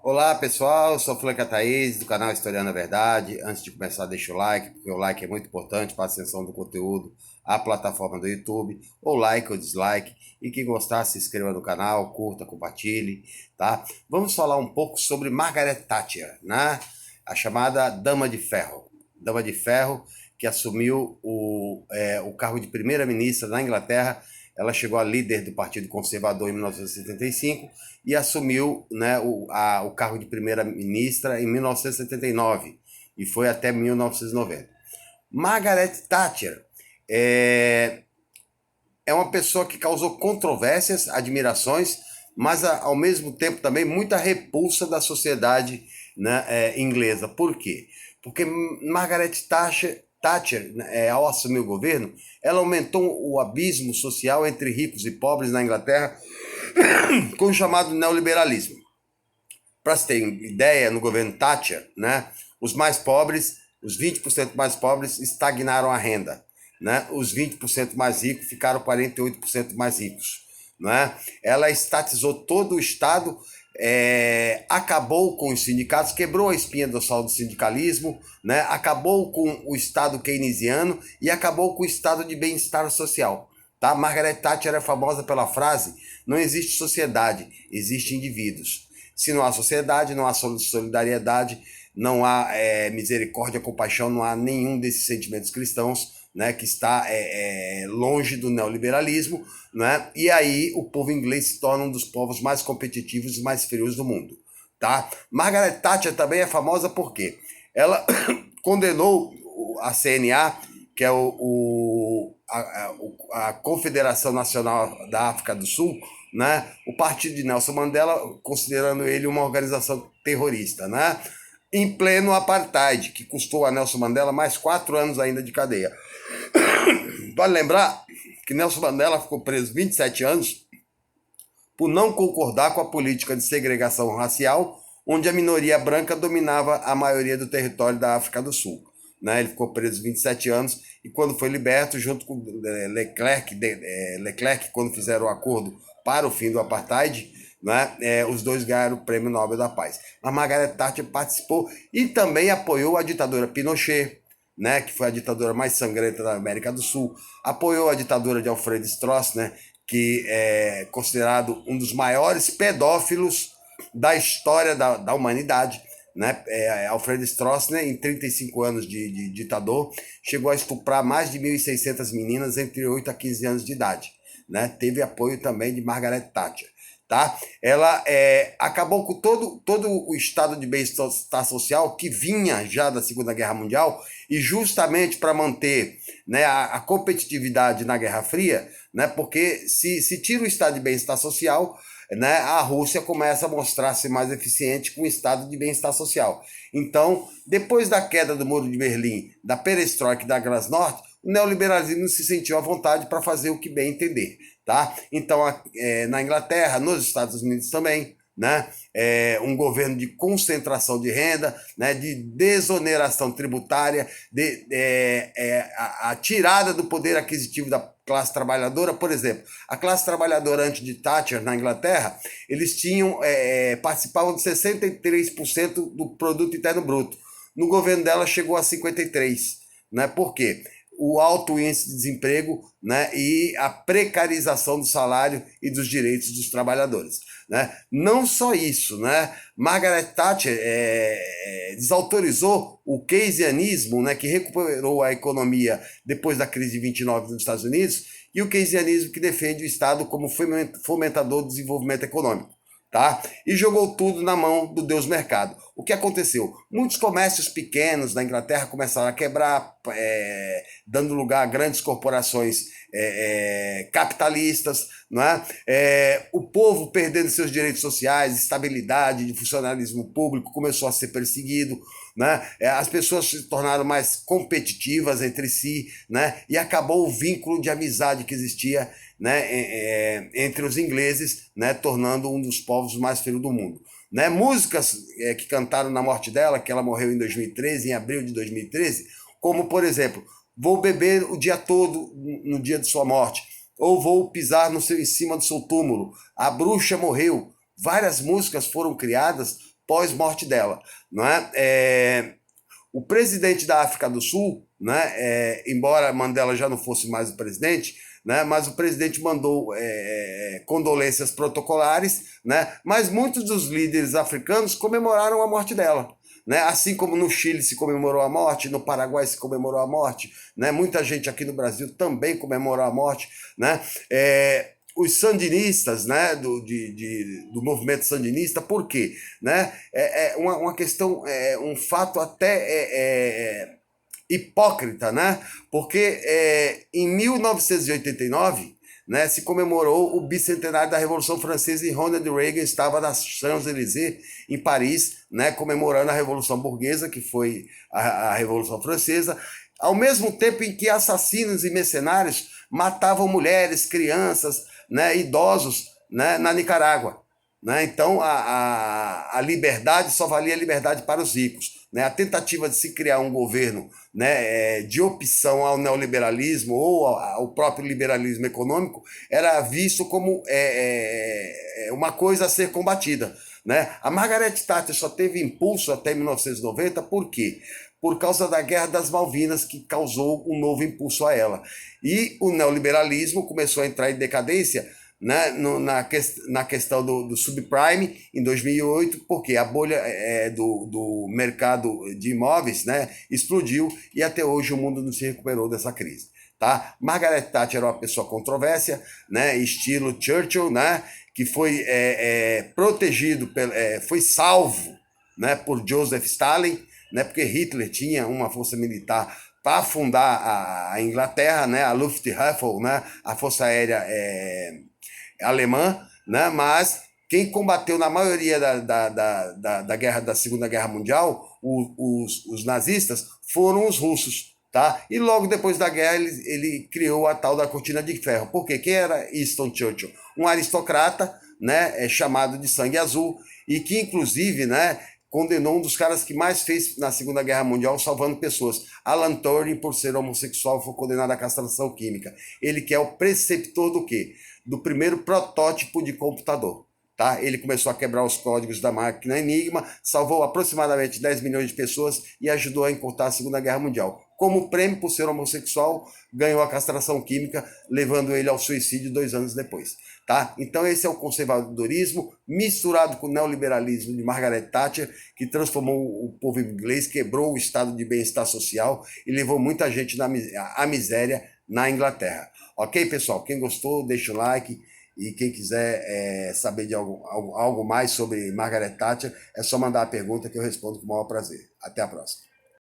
Olá pessoal, eu sou Flanca Thaís do canal Historiando a Verdade. Antes de começar, deixa o like, porque o like é muito importante para a ascensão do conteúdo à plataforma do YouTube, ou like ou dislike. E quem gostar, se inscreva no canal, curta, compartilhe, tá? Vamos falar um pouco sobre Margaret Thatcher, né? A chamada Dama de Ferro. Dama de Ferro que assumiu o cargo de primeira-ministra na Inglaterra. Ela chegou a líder do Partido Conservador em 1975 e assumiu, né, o cargo de primeira-ministra em 1979 e foi até 1990. Margaret Thatcher é uma pessoa que causou controvérsias, admirações, mas ao mesmo tempo também muita repulsa da sociedade, né, inglesa. Por quê? Porque Margaret Thatcher, ao assumir o governo, ela aumentou o abismo social entre ricos e pobres na Inglaterra com o chamado neoliberalismo. Para se ter ideia, no governo Thatcher, né, os mais pobres, os 20% mais pobres, estagnaram a renda. Né? Os 20% mais ricos ficaram 48% mais ricos. Né? Ela estatizou todo o Estado, acabou com os sindicatos, quebrou a espinha dorsal do sindicalismo, né? Acabou com o Estado keynesiano e acabou com o Estado de bem-estar social. Tá? Margaret Thatcher é famosa pela frase: não existe sociedade, existem indivíduos. Se não há sociedade, não há solidariedade, não há misericórdia, compaixão, não há nenhum desses sentimentos cristãos, né, que está longe do neoliberalismo, né? E aí o povo inglês se torna um dos povos mais competitivos e mais frios do mundo. Tá? Margaret Thatcher também é famosa porque ela condenou a CNA, que é a Confederação Nacional da África do Sul, né? O partido de Nelson Mandela, considerando ele uma organização terrorista, né? Em pleno apartheid, que custou a Nelson Mandela mais 4 anos ainda de cadeia. Vale lembrar que Nelson Mandela ficou preso 27 anos por não concordar com a política de segregação racial, onde a minoria branca dominava a maioria do território da África do Sul. Né? Ele ficou preso 27 anos e quando foi liberto, junto com Leclerc, quando fizeram o acordo para o fim do apartheid, né? Os dois ganharam o Prêmio Nobel da Paz. Mas Margaret Thatcher participou e também apoiou a ditadura Pinochet, né, que foi a ditadura mais sangrenta da América do Sul, apoiou a ditadura de Alfred Stroessner, que é considerado um dos maiores pedófilos da história da humanidade. Né? Alfred Stroessner, em 35 anos de ditador, chegou a estuprar mais de 1.600 meninas entre 8 a 15 anos de idade. Né? Teve apoio também de Margaret Thatcher. Tá? Ela acabou com todo o estado de bem-estar social que vinha já da Segunda Guerra Mundial, e justamente para manter, né, a competitividade na Guerra Fria, né, porque se tira o estado de bem-estar social, né, a Rússia começa a mostrar-se mais eficiente com o estado de bem-estar social. Então, depois da queda do Muro de Berlim, da perestroika e da glasnost, o neoliberalismo se sentiu à vontade para fazer o que bem entender. Tá? Então, na Inglaterra, nos Estados Unidos também, né? Um governo de concentração de renda, né? De desoneração tributária, a tirada do poder aquisitivo da classe trabalhadora. Por exemplo, a classe trabalhadora antes de Thatcher na Inglaterra, eles participavam de 63% do produto interno bruto. No governo dela chegou a 53%. Né? Por quê? O alto índice de desemprego, né, e a precarização do salário e dos direitos dos trabalhadores. Né? Não só isso, né? Margaret Thatcher desautorizou o keynesianismo, né, que recuperou a economia depois da crise de 29 nos Estados Unidos, e o keynesianismo que defende o Estado como fomentador do desenvolvimento econômico. Tá? E jogou tudo na mão do Deus Mercado. O que aconteceu? Muitos comércios pequenos na Inglaterra começaram a quebrar, dando lugar a grandes corporações capitalistas, não é? O povo perdendo seus direitos sociais, estabilidade de funcionalismo público, começou a ser perseguido. Né? As pessoas se tornaram mais competitivas entre si, né? E acabou o vínculo de amizade que existia, né, entre os ingleses, né, tornando um dos povos mais frios do mundo. Né? Músicas que cantaram na morte dela, que ela morreu em 2013, em abril de 2013, como, por exemplo, Vou beber o dia todo no dia de sua morte, ou Vou pisar em cima do seu túmulo, A bruxa morreu. Várias músicas foram criadas pós-morte dela, não é? O presidente da África do Sul, né, embora Mandela já não fosse mais o presidente, né, mas o presidente mandou condolências protocolares, né, mas muitos dos líderes africanos comemoraram a morte dela. Né? Assim como no Chile se comemorou a morte, no Paraguai se comemorou a morte, né? Muita gente aqui no Brasil também comemorou a morte. Né? Os sandinistas, né, do movimento sandinista, por quê? Né? Uma questão, um fato até hipócrita, né? Porque em 1989, né, se comemorou o bicentenário da Revolução Francesa e Ronald Reagan estava na Champs-Élysées, em Paris, né, comemorando a Revolução Burguesa, que foi a Revolução Francesa, ao mesmo tempo em que assassinos e mercenários matavam mulheres, crianças, né, idosos, né, na Nicarágua. Né? Então, a liberdade só valia a liberdade para os ricos. Né? A tentativa de se criar um governo, né, de opção ao neoliberalismo ou ao próprio liberalismo econômico era visto como uma coisa a ser combatida. Né? A Margaret Thatcher só teve impulso até 1990, por quê? Por causa da Guerra das Malvinas, que causou um novo impulso a ela. E o neoliberalismo começou a entrar em decadência, né, na questão do subprime em 2008, porque a bolha do mercado de imóveis, né, explodiu e até hoje o mundo não se recuperou dessa crise. Tá? Margaret Thatcher era uma pessoa controvérsia, né, estilo Churchill, né, que foi protegido, foi salvo, né, por Joseph Stalin, né, porque Hitler tinha uma força militar para fundar a Inglaterra, né, a Luftwaffe, né, a Força Aérea alemã, né? Mas quem combateu na maioria da Segunda Guerra Mundial, os nazistas, foram os russos. Tá? E logo depois da guerra ele criou a tal da cortina de ferro. Por quê? Quem era Winston Churchill? Um aristocrata, né, chamado de sangue azul, e que inclusive, né, condenou um dos caras que mais fez na Segunda Guerra Mundial, salvando pessoas. Alan Turing, por ser homossexual, foi condenado à castração química. Ele que é o preceptor do quê? Do primeiro protótipo de computador. Tá? Ele começou a quebrar os códigos da máquina Enigma, salvou aproximadamente 10 milhões de pessoas e ajudou a encurtar a Segunda Guerra Mundial. Como prêmio por ser homossexual, ganhou a castração química, levando ele ao suicídio 2 anos depois. Tá? Então esse é o conservadorismo misturado com o neoliberalismo de Margaret Thatcher, que transformou o povo inglês, quebrou o estado de bem-estar social e levou muita gente à miséria na Inglaterra. Ok, pessoal? Quem gostou, deixa o like. E quem quiser saber de algo mais sobre Margaret Thatcher, é só mandar a pergunta que eu respondo com o maior prazer. Até a próxima.